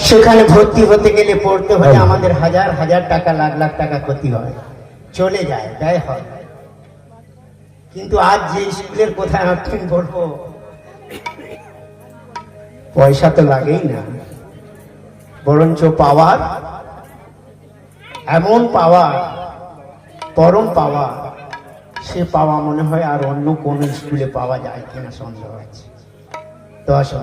সেখানে ভর্তি হতে গেলে পড়তে হলে আমাদের হাজার হাজার টাকা লাখ লাখ টাকা ক্ষতি হয়, চলে যায়, ব্যয় হয়। কিন্তু আজ যে স্কুলের কথা আমি বলবো, পয়সা তো লাগেই না, বরঞ্চ পাওয়ার, এমন পাওয়া, পরম পাওয়া, সে পাওয়া মনে হয় আর অন্য কোন স্কুলে পাওয়া যায় কিনা সন্দেহ আছে। তো আসো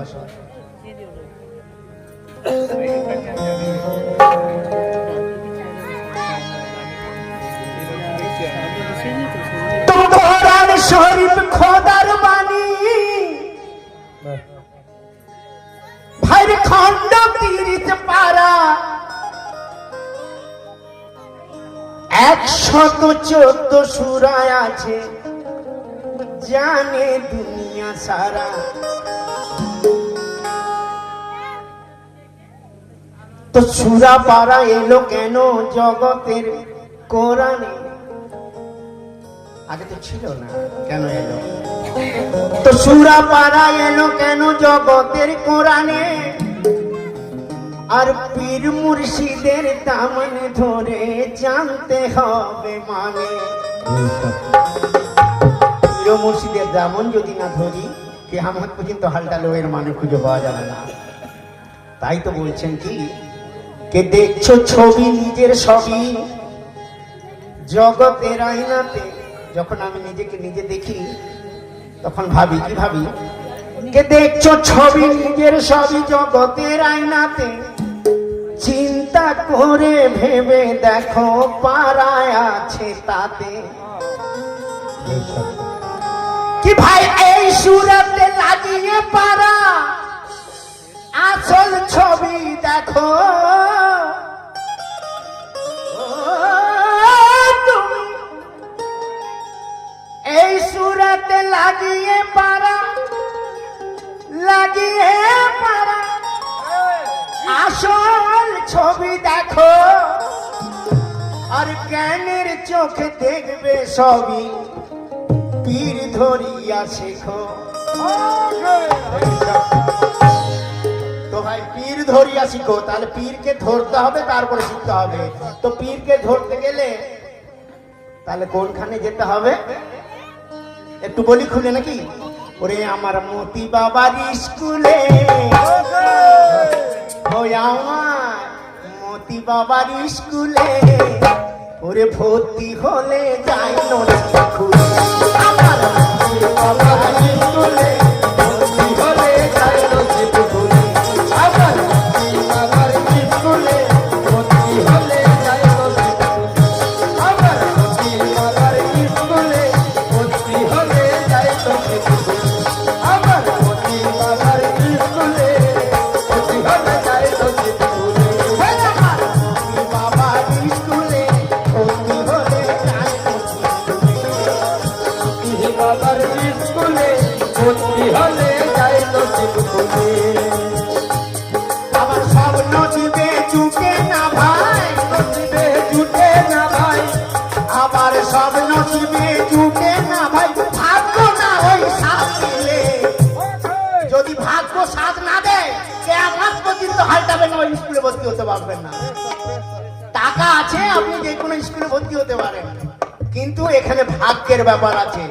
শরীফ খোদার বাণী, ভাইর খন্ড 30 পারা, 114 সূরায় আছে, জানে দুনিয়া সারা। তো সূরা পারা এলো কেন জগতের কোরআনে? আগে তো ছিল না, কেন এলো? তো সূরা পারা এলো কেন জগতের কোরআনে? আর পীর মুর্শিদের দামন ধরে জানতে হবে মানে। পীর মুর্শিদের দামন যদি না ধরি, কিয়ামত পর্যন্ত হালটা লোয়ের মানে খুঁজে পাওয়া যাবে না। তাই তো বলছেন কি, কে দেখছো ছবি নিজের সবই জগতের আয়নাতে। যখন আমি নিজেকে নিজে দেখি তখন ভাবি, কি ভাবি? কে দেখছো ছবি নিজের সবই জগতের আয়নাতে, চিন্তা করে ভেবে দেখো পারায় আছে তাতে। কি ভাই এই সুরাতে লাগিয়ে পারা আসল ছবি দেখো। এই সুরাতে লাগিয়ে পারা, লাগিয়ে পারা আসল ছবি দেখো। আর জ্ঞানের চোখে দেখবে সবই, পীর ধরিয়া শেখো। তো ভাই পীর ধরিয়া শিখো, তাহলে পীরকে ধরতে হবে, তারপরে শিখতে হবে। তো পীরকে ধরতে গেলে তাহলে কোনখানে যেতে হবে একটু বলি খুলে নাকি? ওরে আমার মতি বাবার স্কুলে, ওই আমার মতি বাবার স্কুলে, ওরে ভর্তি হলে যাই নদী খুলে। আমার মতি বাবার স্কুলে ভর্তি হলে যাই নদী খুলে। আমার মতি বাবার স্কুলে ভর্তি হলে যাই নদী খুলে। আমার মতি বাবার স্কুলে ভর্তি হলে যাই নদী খুলে। আমার মতি বাবার স্কুলে ভর্তি হলে যাই নদী খুলে। আমার মতি বাবার স্কুলে ভর্তি হলে যাই নদী খুলে। বাবার স্কুলে ভর্তি হলে যাই নদী খুলে। আমার সব নদীবে চুকে না ভাই, নদীবে চুকে না ভাই। আমার সব নদীবে চুকে না ভাই, ভাগ্য না ওই সাথ দিলে। যদি ভাগ্য সাথ না দেয়, কিয়ামত পর্যন্ত হালটাবেন না, ওই স্কুলে ভর্তি হতে পারবেন না। টাকা আছে, আপনি যে কোনো স্কুলে ভর্তি হতে পারেন, কিন্তু এখানে ভাগ্যের ব্যাপার আছে।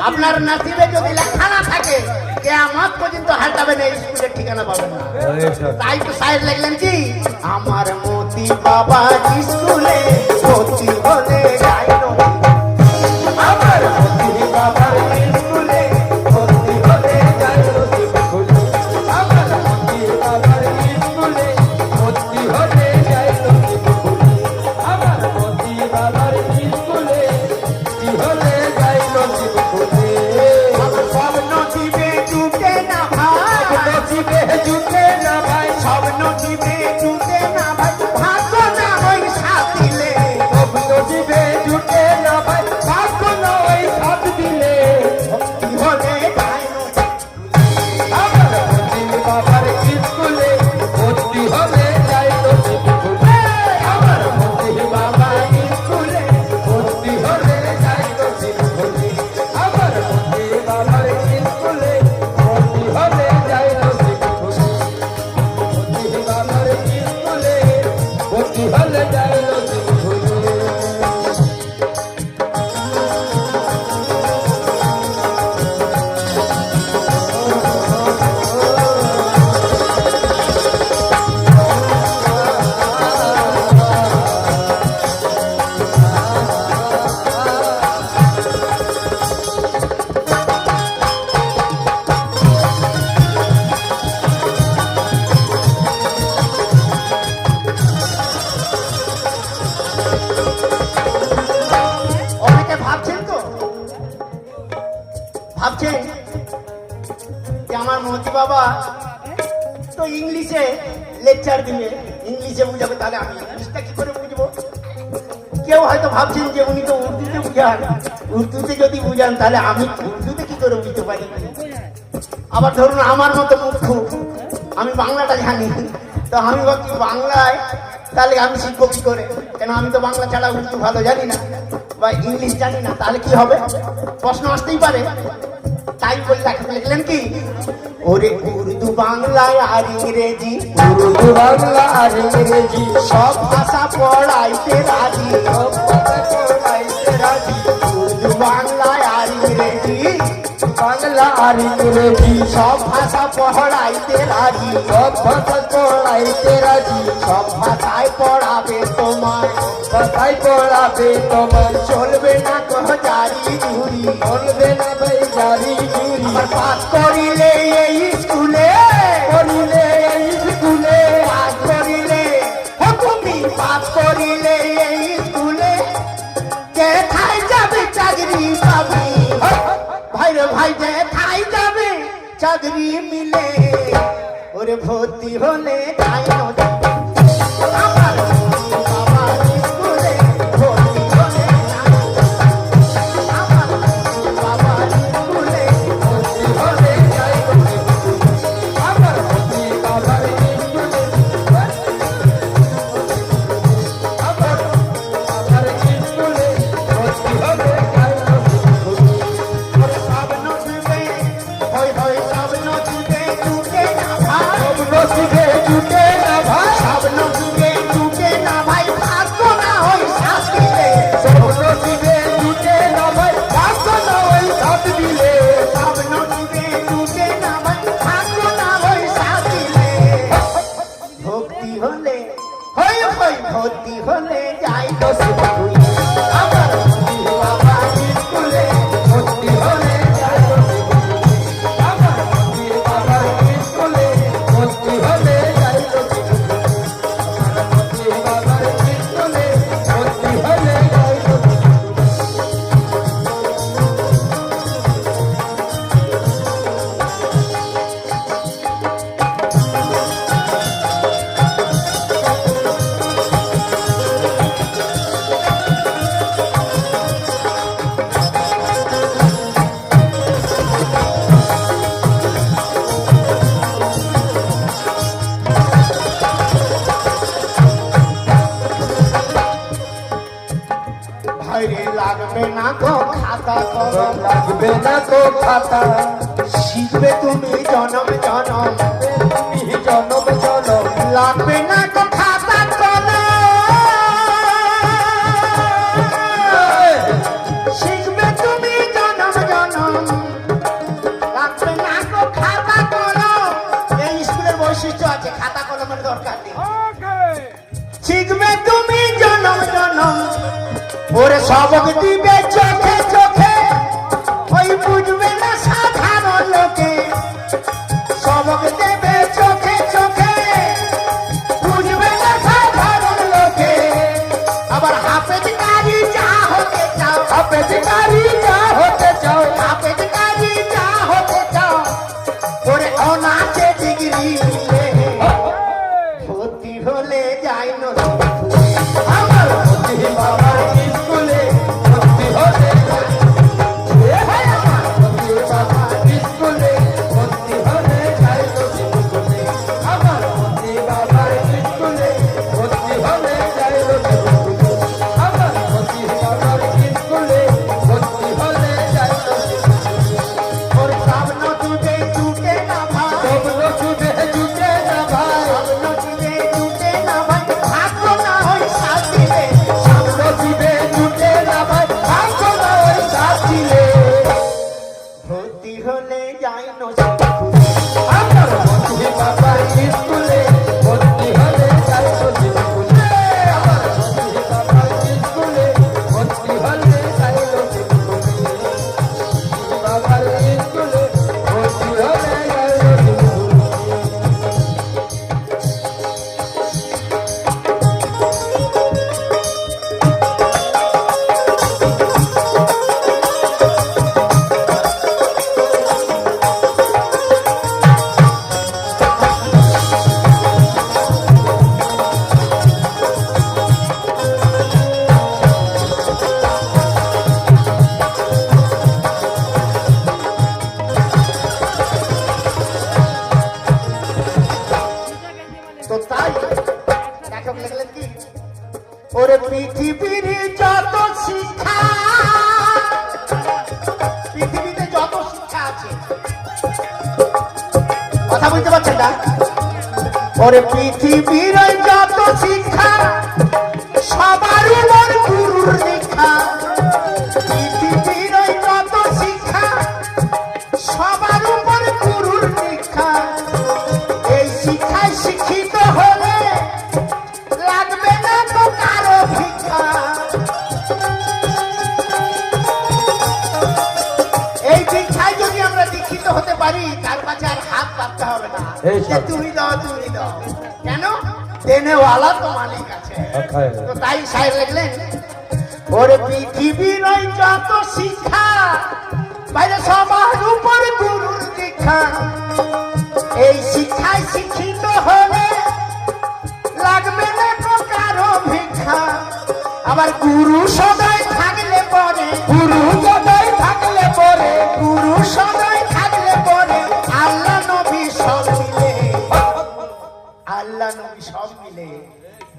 আপনার নসিবে যদি লেখা না থাকে, কিয়ামত পর্যন্ত হাঁটাবেন, এই স্কুলের ঠিকানা পাবেন না। তাই তো সাইড লিখলেন কি, আমার মতি বাবা স্কুলে ভর্তি হলে যাই নদী। আমার মতি বাবার স্কুলে ভর্তি হলে যাই নদী খুলে। আমার মতি বাবার স্কুলে ভর্তি হলে যাই নদী খুলে। আমার মতি বাবার স্কুলে হলে যাই নদী খুলে। আমার সব নদীবে চুকে না ভাই, নদীবে চুকে না ভাই, সব নদীবে চুকে না ভাই, ভাগ্য না ওই সাথ দিলে। সব নদীবে চুকে না ভাই, ভাগ্য না ওই সাথ দিলে। ভক্তি হলে যাই নদী। আমার মতি বাবার স্কুলে ভর্তি হলে যাই নদী খুলে। আমার মতি বাবার স্কুলে ভর্তি হলে যাই নদী খুলে। আমার মতি বাবার স্কুলে ভর্তি হলে যাই নদী খুলে। মতি বাবার বাবা তো ইংলিশে লেকচার দিবে, ইংলিশে বুঝাবে, তাহলে আমি ইংলিশটা কি করে বুঝবো? কেউ হয়তো ভাবছেন যে উনি তো উর্দুতে বুঝান, উর্দুতে যদি বুঝান তাহলে আমি উর্দুতে কি করে বুঝতে পারি? আবার ধরুন আমার মতো মূর্খ, আমি বাংলাটা জানি, তো আমি ভাবছি বাংলায় তাহলে আমি শিখবো কি করে? কেন আমি তো বাংলা ছাড়া উর্দু ভালো জানি না বা ইংলিশ জানি না, তাহলে কি হবে? প্রশ্ন আসতেই পারে। তাই বলে তাকে লিখলেন কি, ওরে উর্দু বাংলায় আর ইংরেজি, উর্দু বাংলা আর ইংরেজি সব ভাষা পড়াইতে রাজি, সব ভাষা পড়াইতে রাজি। উর্দু বাংলায় আর ইংরেজি বাংলা আর ইংরেজি সব ভাষা পড়াইতে রাজি, সব ভাষা পড়াইতে রাজি। সব ভাষায় পড়াবে তোমায়, ভাষায় পড়াবে তোমার, চলবে না কোনো জারি জুরি। বলবে না ভাই জারি জুরি। আবার পাস করিলে এই স্কুলে, করিলে এই স্কুলে, পাস করিলে ও তুমি পাস করিলে এই স্কুলে, কে খাই যাবে চাকরি পাবি, ভাই রে ভাই যে খাই যাবে চাকরি মিলে, ওরে ভর্তি হলে তাই নদী। আমার বাবার স্কুলে ভর্তি হলে তাই নদী। আমার বাবার স্কুলে ভর্তি হলে তাই নদী। আমার ভক্তি বাবার স্কুলে, আমার বাবার স্কুলে ভর্তি হবে তাই নদী। ওরে সব নদীবে, হই হই সব নদীবে টুটে না ভাই, সব নসিবে জুটে না ভাই, সব নদীবে টুটে না ভাই, ভাগ্য না হই শাস্তিলে, সব নসিবে জুটে না ভাই, ভাগ্য না ওই সাথ দিলে। সব নদীবে টুটে না ভাই, ভাগ্য না হই শাস্তিলে। ভক্তি হলে হই হই ভক্তি হলে যাই তো তুই, আমার বাবা স্কুলে ভর্তি হলে যাই তো আমার ভক্তি বাবার স্কুলে ভর্তি হবে যাই তো। আমার ভক্তি বাবার স্কুলে ভর্তি হবে যাই তো। ভাইরে লাগবে না গো খাতা কলম, লাগবে না তো খাতা, শিখবে তুমি জনম জনম, তুমি জনম জনম। লাগবে না গো খাতা কলম, শিখবে তুমি জনম জনম, লাগবে না গো খাতা কলম। এই স্কুলের বৈশিষ্ট্য আছে, খাতা কলমের দরকার নেই। শিখবে তুমি জনম জনম, ওরে সবক দিবে চোখে চোখে, ওই বুঝবে না সাধারণ লোকে, সবক দেবে চোখে চোখে, বুঝবে না সাধারণ লোকে। আবার হাফেজ কারি যা হতে চাও, হাফেজ কারি যা হতে চাও, হাফেজ কারি যা হতে চাও, ওরে অনার্সে ডিগ্রি মিলে, ভর্তি হলে যাই নদী। আমার ভক্তি বাবার স্কুলে ভর্তি হবে যাই তো। এ ভাই আমার ভক্তি বাবার স্কুলে ভর্তি হবে যাই তো। আমার ভক্তি বাবার স্কুলে ভর্তি হবে যাই তো। আমার ভক্তি বাবার স্কুলে ভর্তি হবে যাই তো। ওর সব নদীতে টুটে না ভাই, সব নসিবে জুটে না ভাই, সব নদীতে টুটে না ভাই, ভাগ্য না হই শাস্তিলে, সব নসিবে ওরে পৃথিবীর যত শিক্ষা, পৃথিবীতে যত শিক্ষা আছে, কথা বুঝতে পারছেন না? ওরে পৃথিবীর ওই যত শিক্ষা সবার উপর গুরুর দীক্ষা। পৃথিবীর ওই যত শিক্ষা সবার উপর গুরুর দীক্ষা। এই শিক্ষায় শিক্ষিত হলে লাগবে না তো কারো ভিক্ষা। এই শিক্ষায় যদি আমরা দীক্ষিত হতে পারি তার কাছে আর হাত পাততে হবে না যে তুমি দাও তুমি দাও। কেন? দেনেওয়ালা তো মালিক আছে। তো তাই সাহেব লিখলেন, ওরে পৃথিবীর ওই যত শিক্ষা বাইরে সবার উপর গুরুর দীক্ষা। এই শিক্ষায় শিক্ষিত হলে লাগবে না তো কারো ভিক্ষা। আবার গুরু সদাই থাকলে পরে, গুরু সদাই থাকলে পরে, গুরু সদাই থাকলে পরে আল্লাহ নবী সব মিলে, আল্লাহ নবী সব মিলে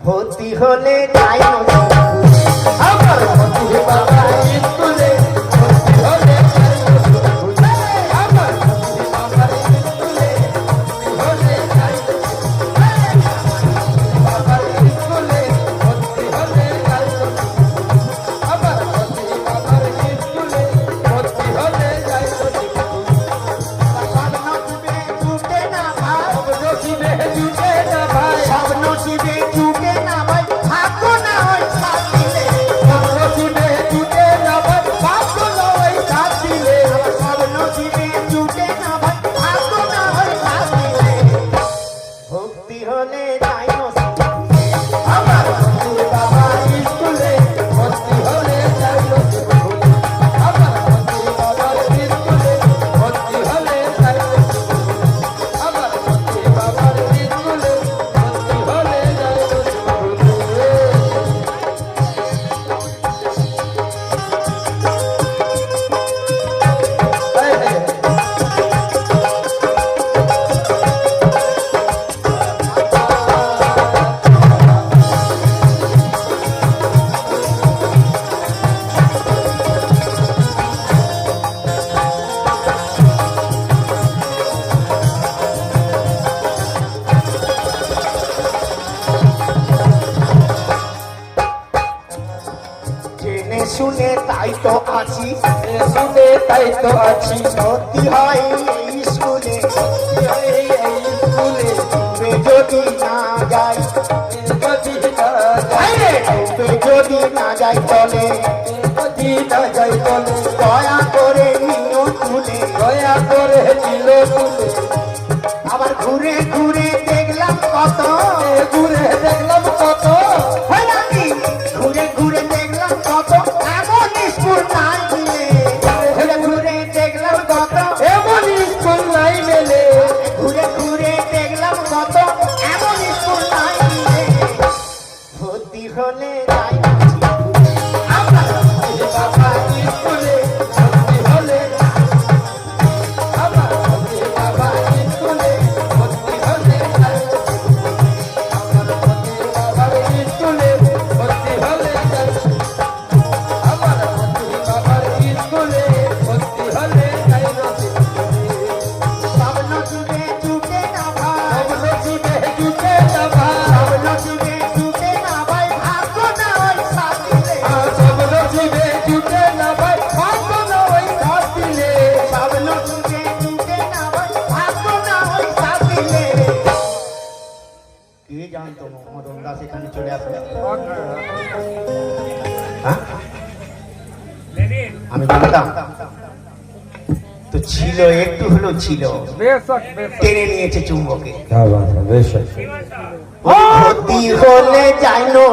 ভর্তি হলে যাই নবী। আমার মতি বাবা স্কুলে ভর্তি হলে যাই নবী। আমার মতি বাবা স্কুলে ভর্তি হলে যাই নবী। বাবার স্কুলে ভর্তি হলে যাই নবী। আমার মতি বাবার স্কুলে ভর্তি হলে যাই নবী। সব নসিবে জুটে না ভাই, নসিবে জুটে না ভাই, সব নসিবে জুটে না ভাই, ভাগ্য না হয় সাথ দিলে। নসিবে জুটে না ভাই, ভাগ্য নয় সাথ দিলে। সব নসিবে জুটে না ভাই, ভাগ্য না হয় সাথ দিলে। ভক্তি হলে যাই নসিবে। আমার মতি বাবা স্কুলে ভর্তি হলে যাই নবী। আমার মতি বাবার স্কুলে ভর্তি হলে যাই নবী। আমার মতি বাবার স্কুলে ভর্তি হলে যাই জেনে শুনে তাই তো আছি, শুনে তাই তো আছি। ভর্তি হয় এই স্কুলে। এই স্কুলে তবে যদি না যাই, যদি না যাই, তবে যদি না যাই তলে যদি না যাই বলে, দয়া করে নিও তুলে। দয়া করে দিল তুলে। আবার ঘুরে ঘুরে দেখলাম কত, ঘুরে দেখলাম কত, হয় নাকি? ঘুরে ঘুরে দেখলাম কত এমন স্কুল নাই মিলে। ঘুরে ঘুরে দেখলাম কত, এমন স্কুল নাই মেলে। ঘুরে ঘুরে দেখলাম কত এমন স্কুল নাই মিলে। ভর্তি হলে যাই আমার মতি বাবা স্কুলে ভর্তি হলে, আমার মতি বাবা স্কুলে ভর্তি হলে যাই নবী। আমার মতি বাবার স্কুলে ভর্তি হলে যাই নবী। আমার মতি বাবার স্কুলে ভর্তি হলে যাই নবী। সব নসিবে জুটে না ভাই, সব নসিবে জুটে না ভাই, সব নসিবে জুটে না ভাই, ভাগ্য না হয় সাথ দিলে। সব নসিবে জুটে না ভাই, ভাগ্য নয় সাথ দিলে। সব নসিবে জুটে না ভাই, ভাগ্য না হয় সাথ দিলে। কে জানতো মদন দাস এখানে চলে আসবে? হ্যাঁ? আমি জানতাম তো ছিল, একটু হলেও ছিল, টেনে নিয়েছে চুম্বকে। क्या बात है, बेशक। ভর্তি হলে যাই না